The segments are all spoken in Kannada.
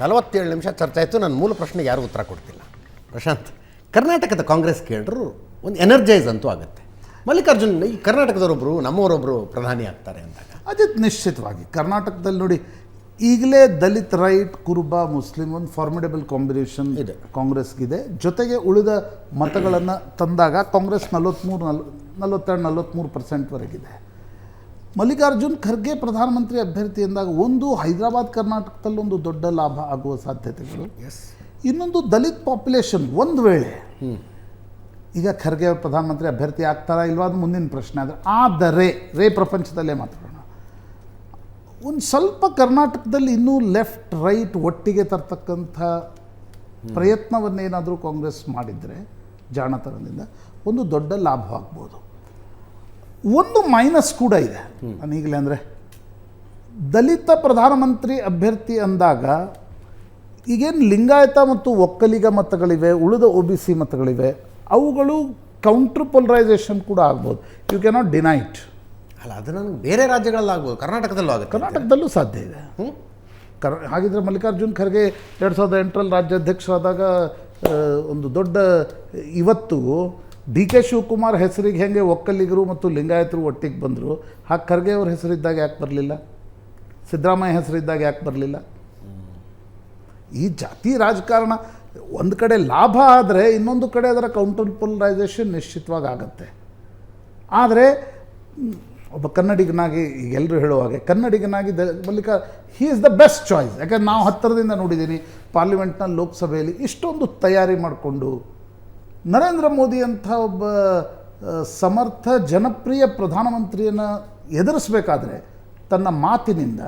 47 ನಿಮಿಷ ಚರ್ಚೆ ಆಯಿತು. ನನ್ನ ಮೂಲ ಪ್ರಶ್ನೆಗೆ ಯಾರೂ ಉತ್ತರ ಕೊಡ್ತಿಲ್ಲ. ಪ್ರಶಾಂತ್, ಕರ್ನಾಟಕದ ಕಾಂಗ್ರೆಸ್ ಕೇಳಿದ್ರು ಒಂದು ಎನರ್ಜೈಸ್ ಅಂತೂ ಆಗುತ್ತೆ. ಮಲ್ಲಿಕಾರ್ಜುನ್, ಈ ಕರ್ನಾಟಕದವರೊಬ್ಬರು ನಮ್ಮವರೊಬ್ಬರು ಪ್ರಧಾನಿ ಆಗ್ತಾರೆ ಅಂದಾಗ ಅದು ನಿಶ್ಚಿತವಾಗಿ ಕರ್ನಾಟಕದಲ್ಲಿ ನೋಡಿ, ಈಗಲೇ ದಲಿತ್ ರೈಟ್, ಕುರುಬ, ಮುಸ್ಲಿಂ ಒಂದು ಫಾರ್ಮಿಡಬಲ್ ಕಾಂಬಿನೇಷನ್ ಇದೆ, ಕಾಂಗ್ರೆಸ್ಗಿದೆ. ಜೊತೆಗೆ ಉಳಿದ ಮತಗಳನ್ನು ತಂದಾಗ ಕಾಂಗ್ರೆಸ್ 43-43%ವರೆಗಿದೆ. ಮಲ್ಲಿಕಾರ್ಜುನ್ ಖರ್ಗೆ ಪ್ರಧಾನಮಂತ್ರಿ ಅಭ್ಯರ್ಥಿ ಎಂದಾಗ ಒಂದು ಹೈದರಾಬಾದ್ ಕರ್ನಾಟಕದಲ್ಲಿ ಒಂದು ದೊಡ್ಡ ಲಾಭ ಆಗುವ ಸಾಧ್ಯತೆಗಳು, ಇನ್ನೊಂದು ದಲಿತ್ ಪಾಪ್ಯುಲೇಷನ್ ಒಂದು ವೇಳೆ ಈಗ ಖರ್ಗೆ ಅವರು ಪ್ರಧಾನಮಂತ್ರಿ ಅಭ್ಯರ್ಥಿ ಆಗ್ತಾರಾ ಇಲ್ವಾ ಅದು ಮುಂದಿನ ಪ್ರಶ್ನೆ. ಆದರೆ ಪ್ರಪಂಚದಲ್ಲೇ ಮಾತಾಡೋಣ. ಒಂದು ಸ್ವಲ್ಪ ಕರ್ನಾಟಕದಲ್ಲಿ ಇನ್ನೂ ಲೆಫ್ಟ್ ರೈಟ್ ಒಟ್ಟಿಗೆ ತರ್ತಕ್ಕಂಥ ಪ್ರಯತ್ನವನ್ನೇನಾದರೂ ಕಾಂಗ್ರೆಸ್ ಮಾಡಿದರೆ ಜಾಣತನದಿಂದ ಒಂದು ದೊಡ್ಡ ಲಾಭ ಆಗ್ಬೋದು. ಒಂದು ಮೈನಸ್ ಕೂಡ ಇದೆ ಈಗಲೇ, ಅಂದರೆ ದಲಿತ ಪ್ರಧಾನಮಂತ್ರಿ ಅಭ್ಯರ್ಥಿ ಅಂದಾಗ ಈಗೇನು ಲಿಂಗಾಯತ ಮತ್ತು ಒಕ್ಕಲಿಗ ಮತಗಳಿವೆ, ಉಳಿದ OBC ಮತಗಳಿವೆ, ಅವುಗಳು ಕೌಂಟ್ರ್ ಪೊಲರೈಸೇಷನ್ ಕೂಡ ಆಗ್ಬೋದು. You cannot deny it. ಅಲ್ಲ, ಅದು ನನಗೆ ಬೇರೆ ರಾಜ್ಯಗಳಲ್ಲಾಗ್ಬೋದು, ಕರ್ನಾಟಕದಲ್ಲೂ ಆಗುತ್ತೆ. ಕರ್ನಾಟಕದಲ್ಲೂ ಸಾಧ್ಯ ಇದೆ. ಹಾಗಿದ್ರೆ ಮಲ್ಲಿಕಾರ್ಜುನ್ ಖರ್ಗೆ 2008ರಲ್ಲಿ ರಾಜ್ಯಾಧ್ಯಕ್ಷರಾದಾಗ ಒಂದು ದೊಡ್ಡ, ಇವತ್ತು DK ಶಿವಕುಮಾರ್ ಹೆಸರಿಗೆ ಹೆಂಗೆ ಒಕ್ಕಲಿಗರು ಮತ್ತು ಲಿಂಗಾಯತರು ಒಟ್ಟಿಗೆ ಬಂದರು, ಹಾಗೆ ಖರ್ಗೆ ಅವ್ರ ಹೆಸರಿದ್ದಾಗ ಯಾಕೆ ಬರಲಿಲ್ಲ? ಸಿದ್ದರಾಮಯ್ಯ ಹೆಸರಿದ್ದಾಗ ಯಾಕೆ ಬರಲಿಲ್ಲ? ಈ ಜಾತಿ ರಾಜಕಾರಣ ಒಂದು ಕಡೆ ಲಾಭ ಆದರೆ ಇನ್ನೊಂದು ಕಡೆ ಅದರ ಕೌಂಟರ್ ಪೊಲರೈಸೇಷನ್ ನಿಶ್ಚಿತವಾಗಿ ಆಗುತ್ತೆ. ಆದರೆ ಒಬ್ಬ ಕನ್ನಡಿಗನಾಗಿ ಎಲ್ಲರೂ ಹೇಳುವಾಗೆ ಕನ್ನಡಿಗನಾಗಿ he is the best choice. ಯಾಕಂದ್ರೆ ನಾವು ಹತ್ತಿರದಿಂದ ನೋಡಿದ್ದೀನಿ ಪಾರ್ಲಿಮೆಂಟ್ನಲ್ಲಿ, ಲೋಕಸಭೆಯಲ್ಲಿ ಇಷ್ಟೊಂದು ತಯಾರಿ ಮಾಡಿಕೊಂಡು ನರೇಂದ್ರ ಮೋದಿ ಅಂಥ ಒಬ್ಬ ಸಮರ್ಥ ಜನಪ್ರಿಯ ಪ್ರಧಾನಮಂತ್ರಿಯನ್ನು ಎದುರಿಸಬೇಕಾದ್ರೆ ತನ್ನ ಮಾತಿನಿಂದ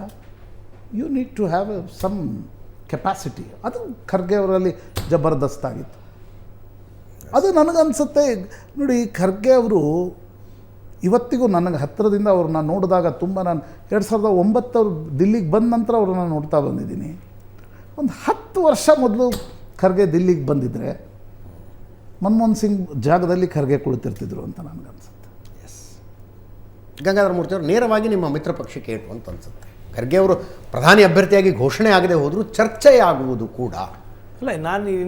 you need to have some capacity. ಅದು ಖರ್ಗೆ ಅವರಲ್ಲಿ ಜಬರ್ದಸ್ತಾಗಿತ್ತು. ಅದು ನನಗನ್ಸುತ್ತೆ. ನೋಡಿ, ಖರ್ಗೆ ಅವರು ಇವತ್ತಿಗೂ ನನಗೆ ಹತ್ತಿರದಿಂದ ಅವ್ರನ್ನ ನೋಡಿದಾಗ ತುಂಬ, ನಾನು 2009 ಅವ್ರು ದಿಲ್ಲಿಗೆ ಬಂದ ನಂತರ ಅವ್ರನ್ನ ನೋಡ್ತಾ ಬಂದಿದ್ದೀನಿ. ಒಂದು 10 ವರ್ಷ ಮೊದಲು ಖರ್ಗೆ ದಿಲ್ಲಿಗೆ ಬಂದಿದ್ದರೆ ಮನಮೋಹನ್ ಸಿಂಗ್ ಜಾಗದಲ್ಲಿ ಖರ್ಗೆ ಕುಳಿತಿರ್ತಿದ್ರು ಅಂತ ನನಗನ್ಸುತ್ತೆ. ಎಸ್, ಗಂಗಾಧರ ಮೂರ್ತಿಯವರು ನೇರವಾಗಿ ನಿಮ್ಮ ಮಿತ್ರ ಪಕ್ಷಕ್ಕೆ ಏಟು ಅಂತ ಅನ್ಸುತ್ತೆ. ಖರ್ಗೆ ಅವರು ಪ್ರಧಾನಿ ಅಭ್ಯರ್ಥಿಯಾಗಿ ಘೋಷಣೆ ಆಗದೆ ಹೋದರೂ ಚರ್ಚೆ ಆಗುವುದು ಕೂಡ. ಅಲ್ಲ,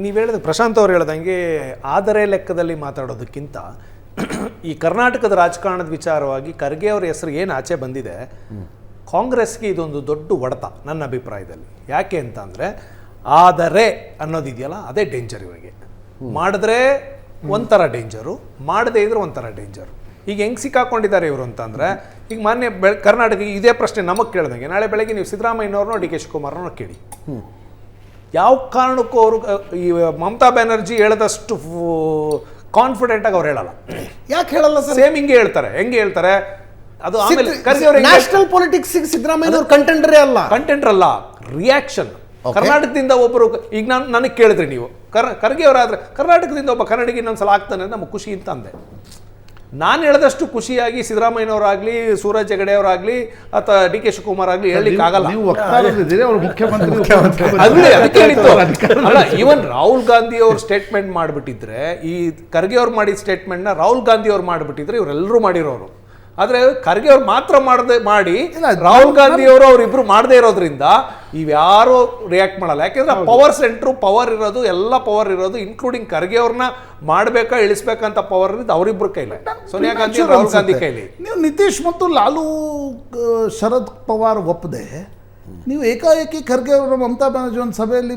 ನೀವು ಹೇಳಿದ ಪ್ರಶಾಂತ್ ಅವ್ರು ಹೇಳ್ದಂಗೆ ಆದರೆ ಲೆಕ್ಕದಲ್ಲಿ ಮಾತಾಡೋದಕ್ಕಿಂತ ಈ ಕರ್ನಾಟಕದ ರಾಜಕಾರಣದ ವಿಚಾರವಾಗಿ ಖರ್ಗೆ ಅವರ ಹೆಸರು ಏನು ಆಚೆ ಬಂದಿದೆ, ಕಾಂಗ್ರೆಸ್ಗೆ ಇದೊಂದು ದೊಡ್ಡ ಹೊಡೆತ ನನ್ನ ಅಭಿಪ್ರಾಯದಲ್ಲಿ. ಯಾಕೆ ಅಂತ ಅಂದರೆ, ಆದರೆ ಅನ್ನೋದಿದೆಯಲ್ಲ ಅದೇ ಡೇಂಜರ್ ಇವರಿಗೆ. ಮಾಡಿದ್ರೆ ಒಂಥರ ಡೇಂಜರು, ಮಾಡದೇ ಇದ್ರೆ ಒಂಥರ ಡೇಂಜರು. ಈಗ ಹೆಂಗೆ ಸಿಕ್ಕಾಕೊಂಡಿದ್ದಾರೆ ಇವರು ಅಂತಂದರೆ, ಈಗ ಮಾನ್ಯ ಕರ್ನಾಟಕ ಇದೇ ಪ್ರಶ್ನೆ ನಮಗೆ ಕೇಳ್ದಂಗೆ, ನಾಳೆ ಬೆಳಗ್ಗೆ ನೀವು ಸಿದ್ದರಾಮಯ್ಯನವ್ರನ್ನೋ DK ಶಿವಕುಮಾರ್ನೋ ಕೇಳಿ, ಯಾವ ಕಾರಣಕ್ಕೂ ಅವರು ಈ ಮಮತಾ ಬ್ಯಾನರ್ಜಿ ಹೇಳದಷ್ಟು ಕಾನ್ಫಿಡೆಂಟಾಗಿ ಅವ್ರು ಹೇಳಲ್ಲ. ಯಾಕೆ ಹೇಳಲ್ಲ ಸರ್? ಸೇಮ್ ಹಿಂಗೆ ಹೇಳ್ತಾರೆ. ಹೆಂಗೆ ಹೇಳ್ತಾರೆ ಅದು? ಆಮೇಲೆ ನ್ಯಾಷನಲ್ ಪೊಲಿಟಿಕ್ಸ್ ಸಿದ್ದರಾಮಯ್ಯ ಕಂಟೆಂಡರೇ ಅಲ್ಲ, ಕಂಟೆಂಡರ್ ಅಲ್ಲ, ರಿಯಾಕ್ಷನ್. ಕರ್ನಾಟಕದಿಂದ ಒಬ್ಬರು, ಈಗ ನನಗೆ ಕೇಳಿದ್ರಿ ನೀವು ಖರ್ಗೆ ಅವರಾದ್ರೆ ಕರ್ನಾಟಕದಿಂದ ಒಬ್ಬ ಕನ್ನಡಿಗ ಇನ್ನೊಂದ್ಸಲ ಆಗ್ತಾನೆ ನಮಗೆ ಖುಷಿ ಅಂತ ಅಂದೆ. ನಾನು ಹೇಳಿದಷ್ಟು ಖುಷಿಯಾಗಿ ಸಿದ್ದರಾಮಯ್ಯನವರಾಗಲಿ, ಸೂರಜ್ ಹೆಗಡೆ ಅವರಾಗಲಿ ಅಥವಾ DK ಶಿವಕುಮಾರ್ ಆಗಲಿ ಹೇಳಲಿಕ್ಕೆ ಆಗಲ್ಲ. ಅಲ್ಲ, ಈವನ್ ರಾಹುಲ್ ಗಾಂಧಿ ಅವ್ರ ಸ್ಟೇಟ್ಮೆಂಟ್ ಮಾಡಿಬಿಟ್ಟಿದ್ರೆ, ಈ ಖರ್ಗೆ ಅವ್ರು ಮಾಡಿದ ಸ್ಟೇಟ್ಮೆಂಟ್ನ ರಾಹುಲ್ ಗಾಂಧಿ ಅವ್ರು ಮಾಡಿಬಿಟ್ಟಿದ್ರೆ ಇವರೆಲ್ಲರೂ ಮಾಡಿರೋರು. ಆದರೆ ಖರ್ಗೆ ಅವ್ರು ಮಾತ್ರ ಮಾಡಿ ರಾಹುಲ್ ಗಾಂಧಿ ಅವರು ಅವರಿಬ್ರು ಮಾಡದೇ ಇರೋದ್ರಿಂದ ಇವ್ಯಾರು ರಿಯಾಕ್ಟ್ ಮಾಡಲ್ಲ. ಯಾಕೆಂದ್ರೆ ಪವರ್ ಸೆಂಟ್ರು ಪವರ್ ಇರೋದು, ಎಲ್ಲ ಪವರ್ ಇರೋದು ಇನ್ಕ್ಲೂಡಿಂಗ್ ಖರ್ಗೆ ಅವ್ರನ್ನ ಮಾಡಬೇಕಾ ಇಳಿಸ್ಬೇಕಂತ ಪವರ್ ಇರೋದು ಅವರಿಬ್ರು ಕೈಲಿ, ಸೋನಿಯಾ ಗಾಂಧಿ, ರಾಹುಲ್ ಗಾಂಧಿ ಕೈಲಿ. ನೀವು ನಿತೀಶ್ ಮತ್ತು ಲಾಲು ಶರದ್ ಪವಾರ್ ಒಪ್ಪದೆ ನೀವು ಏಕಾಏಕಿ ಖರ್ಗೆ ಅವರ ಮಮತಾ ಬ್ಯಾನರ್ಜಿ ಒಂದು ಸಭೆಯಲ್ಲಿ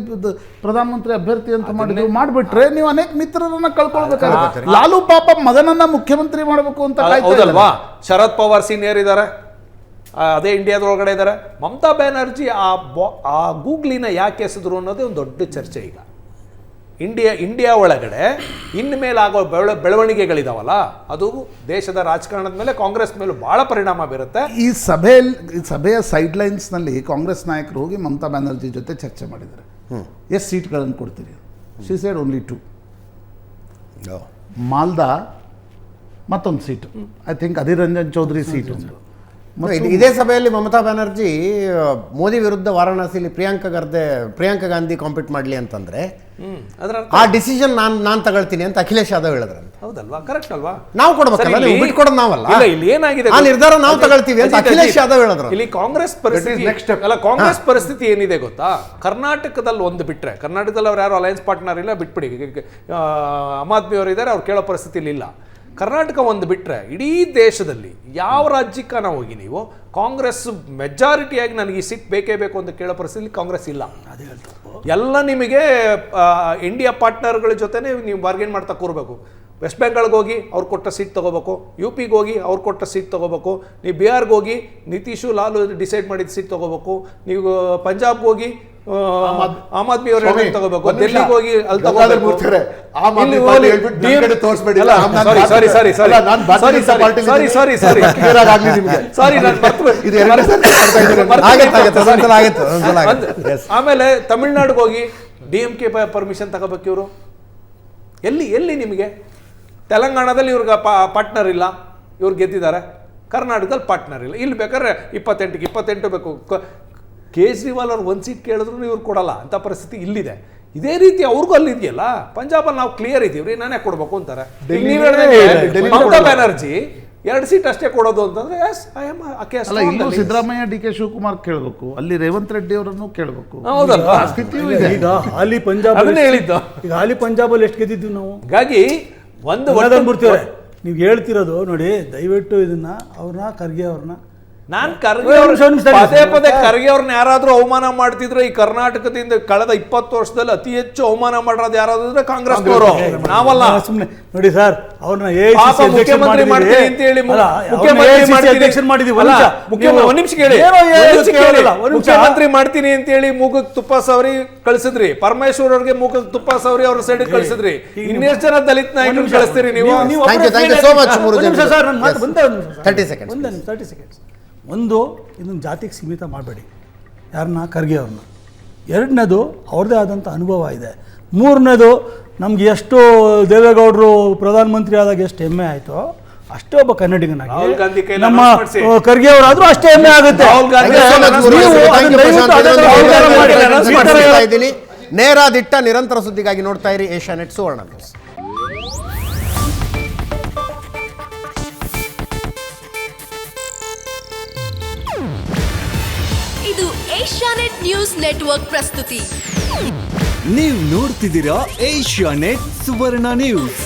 ಪ್ರಧಾನಮಂತ್ರಿ ಅಭ್ಯರ್ಥಿ ಅಂತ ಮಾಡಿಬಿಟ್ರೆ ನೀವು ಅನೇಕ ಮಿತ್ರರನ್ನ ಕಳ್ಕೊಳ್ಬೇಕಾಗುತ್ತೆ. ಲಾಲು ಪಾಪ ಮಗನನ್ನ ಮುಖ್ಯಮಂತ್ರಿ ಮಾಡಬೇಕು ಅಂತ ಹೌದಲ್ವಾ? ಶರದ್ ಪವಾರ್ ಸೀನಿಯರ್ ಇದ್ದಾರೆ, ಅದೇ ಇಂಡಿಯಾದೊಳಗಡೆ ಇದ್ದಾರೆ. ಮಮತಾ ಬ್ಯಾನರ್ಜಿ ಆ ಗೂಗ್ಲಿನ ಯಾಕೆ ಎಸೆದ್ರು ಅನ್ನೋದೇ ಒಂದು ದೊಡ್ಡ ಚರ್ಚೆ. ಈಗ ಇಂಡಿಯಾ ಒಳಗಡೆ ಇನ್ನು ಮೇಲೆ ಆಗೋ ಬೆಳವಣಿಗೆಗಳಿದಾವಲ್ಲ, ಅದು ದೇಶದ ರಾಜಕಾರಣದ ಮೇಲೆ, ಕಾಂಗ್ರೆಸ್ ಮೇಲೆ ಬಹಳ ಪರಿಣಾಮ ಬೀರುತ್ತೆ. ಈ ಸಭೆಯ ಸೈಡ್ಲೈನ್ಸ್ನಲ್ಲಿ ಕಾಂಗ್ರೆಸ್ ನಾಯಕರು ಹೋಗಿ ಮಮತಾ ಬ್ಯಾನರ್ಜಿ ಜೊತೆ ಚರ್ಚೆ ಮಾಡಿದ್ದಾರೆ. ಎಷ್ಟು ಸೀಟ್ಗಳನ್ನು ಕೊಡ್ತೀರಿ? She said only 2. ಮಾಲ್ದಾ ಮತ್ತೊಂದು seat, I think Adhir Ranjan Chowdhury seat ಒಂದು, ಇದೇ ಸಭೆಯಲ್ಲಿ ಮಮತಾ ಬ್ಯಾನರ್ಜಿ ಮೋದಿ ವಿರುದ್ಧ ವಾರಾಣಸಿಲಿ ಪ್ರಿಯಾಂಕಾ ಗಾಂಧಿ ಕಾಂಪೀಟ್ ಮಾಡಲಿ ಅಂತಂದ್ರೆ ಅದರ ಆ ಡಿಸಿಷನ್ ನಾನು ತಗೊಳ್ತೀನಿ ಅಂತ ಅಖಿಲೇಶ್ ಯಾದವ್ ಹೇಳಿದ್ರಂತೆ. ಹೌದಲ್ವಾ? ಕರೆಕ್ಟ್ ಅಲ್ವಾ? ನಾವು ಕೊಡ್ಬೇಕಲ್ಲ, ಸರಿ, ನೀವು ಇಲ್ಲಿ- ಬಿಟ್ಕೊಡೋದು ನಾವಲ್ಲ. ಇಲ್ಲ, ಇಲ್ಲಿ ಏನಾಗಿದೆ ಆ ನಿರ್ಧಾರ ನಾವು ಅಜಿತ್, ತಗೊಳ್ತೀವಿ ಅಂತ ಅಜಿತ್, ಅಖಿಲೇಶ್ ಯಾದವ್ ಹೇಳಿದ್ರು. ಇಲ್ಲಿ ಕಾಂಗ್ರೆಸ್ ಪರಿಸ್ಥಿತಿ ಅಲ್ಲ, ಕಾಂಗ್ರೆಸ್ ಪರಿಸ್ಥಿತಿ ಏನಿದೆ ಗೊತ್ತಾ? ಕರ್ನಾಟಕದಲ್ಲಿ ಒಂದು ಬಿಟ್ರೆ, ಕರ್ನಾಟಕದಲ್ಲಿ ಅವ್ರು ಯಾರು ಅಲಯನ್ಸ್ ಪಾರ್ಟ್ನರ್ ಇಲ್ಲ, ಬಿಟ್ಬಿಡಿ. ಆಮ್ ಆದ್ಮಿ ಅವರು ಇದ್ದಾರೆ, ಅವ್ರು ಕೇಳೋ ಪರಿಸ್ಥಿತಿ ಇಲ್ಲ. ಕರ್ನಾಟಕ ಒಂದು ಬಿಟ್ರೆ ಇಡೀ ದೇಶದಲ್ಲಿ ಯಾವ ರಾಜ್ಯಕ್ಕೆ ನಾವು ಹೋಗಿ ನೀವು ಕಾಂಗ್ರೆಸ್ ಮೆಜಾರಿಟಿಯಾಗಿ ನನಗೆ ಈ ಸೀಟ್ ಬೇಕೇ ಬೇಕು ಅಂತ ಕೇಳೋ ಪರಿಸ್ಥಿತಿ ಕಾಂಗ್ರೆಸ್ ಇಲ್ಲ. ಎಲ್ಲ ನಿಮಗೆ ಇಂಡಿಯಾ ಪಾರ್ಟ್ನರ್ಗಳ ಜೊತೆನೇ ನೀವು ಬಾರ್ಗೇನ್ ಮಾಡ್ತಾ ಕೂರಬೇಕು. ವೆಸ್ಟ್ ಬೆಂಗಾಲ್ಗೆ ಹೋಗಿ ಅವ್ರು ಕೊಟ್ಟ ಸೀಟ್ ತೊಗೋಬೇಕು, ಯು ಪಿಗೆ ಹೋಗಿ ಅವ್ರು ಕೊಟ್ಟ ಸೀಟ್ ತೊಗೋಬೇಕು, ನೀವು ಬಿಹಾರ್ಗೆ ಹೋಗಿ ನಿತೀಶು ಲಾಲು ಡಿಸೈಡ್ ಮಾಡಿದ ಸೀಟ್ ತೊಗೋಬೇಕು, ನೀವು ಪಂಜಾಬ್ಗೆ ಹೋಗಿ ಆಮ್ ಆದ್ಮಿ ಅವರು ತಗೋಬೇಕು, ಡೆಲ್ಲಿಗೆ ಹೋಗಿ ಅಲ್ಲಿ ತಗೋಬೇಕು. ಆಮೇಲೆ ತಮಿಳ್ನಾಡಿಗೆ ಹೋಗಿ DMK ಪರ್ಮಿಷನ್ ತಗೋಬೇಕು ಇವರು. ಎಲ್ಲಿ ನಿಮಗೆ ತೆಲಂಗಾಣದಲ್ಲಿ ಇವ್ರಿಗೆ ಪಾರ್ಟ್ನರ್ ಇಲ್ಲ, ಇವ್ರು ಗೆದ್ದಿದ್ದಾರೆ. ಕರ್ನಾಟಕದಲ್ಲಿ ಪಾರ್ಟ್ನರ್ ಇಲ್ಲ. ಇಲ್ಲಿ ಬೇಕಾದ್ರೆ 28ಕ್ಕೆ 28 ಬೇಕು. ಕೇಜ್ರಿವಾಲ್ ಅವ್ರು ಒಂದು ಸೀಟ್ ಕೇಳಿದ್ರು ಇವ್ರು ಕೊಡಲ್ಲ ಅಂತ ಪರಿಸ್ಥಿತಿ ಇಲ್ಲಿದೆ. ಇದೇ ರೀತಿ ಅವ್ರಿಗೂ ಅಲ್ಲಿ ಇದೆಯಲ್ಲ. ಪಂಜಾಬಲ್ಲಿ ನಾವು ಕ್ಲಿಯರ್ ಇದ್ದೀವ್ರಿ, ನಾನೇ ಕೊಡ್ಬೇಕು ಅಂತಾರೆ. ಮಮತಾ ಬ್ಯಾನರ್ಜಿ 2 ಸೀಟ್ ಅಷ್ಟೇ ಕೊಡೋದು ಅಂತಂದ್ರೆ ಅಲ್ಲ, ಇಲ್ಲೂ ಸಿದ್ದರಾಮಯ್ಯ DK ಶಿವಕುಮಾರ್ ಕೇಳಬೇಕು, ಅಲ್ಲಿ ರೇವಂತ್ ರೆಡ್ಡಿ ಅವರನ್ನು ಕೇಳಬೇಕು. ಹೌದಲ್ವಾ? ಸ್ಥಿತಿಯೂ ಇದೆ. ಈಗ ಹಾಲಿ ಪಂಜಾಬ್ ಅದನ್ನೇ ಹೇಳಿದ್ದು. ಈಗ ಹಾಲಿ ಪಂಜಾಬಲ್ಲಿ ಎಷ್ಟು ಗೆದ್ದಿದ್ವಿ ನಾವು? ಹಾಗಾಗಿ ಒಂದು ಬಿಡ್ತೀವ್ರೆ. ನೀವು ಹೇಳ್ತಿರೋದು ನೋಡಿ, ದಯವಿಟ್ಟು ಇದನ್ನ ಅವ್ರನ್ನ ಖರ್ಗೆ ಅವ್ರನ್ನ ನಾನು ಖರ್ಗೆ ಪದೇ ಖರ್ಗೆ ಅವ್ರನ್ನ ಯಾರಾದ್ರೂ ಅವಮಾನ ಮಾಡ್ತಿದ್ರೆ ಈ ಕರ್ನಾಟಕದಿಂದ ಕಳೆದ 20 ವರ್ಷದಲ್ಲಿ ಅತಿ ಹೆಚ್ಚು ಅವಮಾನ ಮಾಡೋದು ಯಾರಾದ್ರೆ ಕಾಂಗ್ರೆಸ್ ಅವರು, ನಾವಲ್ಲ. ಸುಮ್ಮನೆ ನೋಡಿ ಸರ್, ಅವ್ರನ್ನ ಮುಖ್ಯಮಂತ್ರಿ ಮಾಡ್ತೀನಿ ಅಂತ ಹೇಳಿ ಮುಖ್ಯಮಂತ್ರಿ ಮಾಡ್ತೀನಿ ಅಂತ ಹೇಳಿ ಮೂಗಕ್ಕೆ ತುಪ್ಪ ಸವರಿ ಕಳಿಸಿದ್ರಿ. ಪರಮೇಶ್ವರ್ ಅವ್ರಿಗೆ ಮೂಗಕ್ಕೆ ತುಪ್ಪ ಸವರಿ ಅವ್ರ ಸೈಡ್ ಕಳಿಸಿದ್ರಿ. ಇನ್ನೆಷ್ಟು ಜನ ದಲಿತ ನಾಯಕರು ಕಳಿಸ್ತೀರಿ ನೀವು? ಒಂದು ಇದನ್ನು ಜಾತಿಗೆ ಸೀಮಿತ ಮಾಡಬೇಡಿ, ಯಾರನ್ನ ಖರ್ಗೆ ಅವ್ರನ್ನ. ಎರಡನೇದು ಅವ್ರದ್ದೇ ಆದಂಥ ಅನುಭವ ಇದೆ. ಮೂರನೇದು ನಮ್ಗೆ ಎಷ್ಟು ದೇವೇಗೌಡರು ಪ್ರಧಾನಮಂತ್ರಿ ಆದಾಗ ಎಷ್ಟು ಹೆಮ್ಮೆ ಆಯಿತು, ಅಷ್ಟೇ ಒಬ್ಬ ಕನ್ನಡಿಗನಾಗಿ ನಮ್ಮ ಖರ್ಗೆ ಅವರಾದ್ರೂ ಅಷ್ಟೇ ಹೆಮ್ಮೆ ಆಗುತ್ತೆ. ನೇರ ದಿಟ್ಟ ನಿರಂತರ ಸುದ್ದಿಗಾಗಿ ನೋಡ್ತಾ ಇರಿ ಏಷ್ಯಾನೆಟ್ ಸುವರ್ಣ ನ್ಯೂಸ್. ಇದು ಏಷ್ಯಾನೆಟ್ ನ್ಯೂಸ್ ನೆಟ್ವರ್ಕ್ ಪ್ರಸ್ತುತಿ. ನೀವು ನೋಡ್ತಿದ್ದೀರಾ ಏಷ್ಯಾನೆಟ್ ಸುವರ್ಣ ನ್ಯೂಸ್.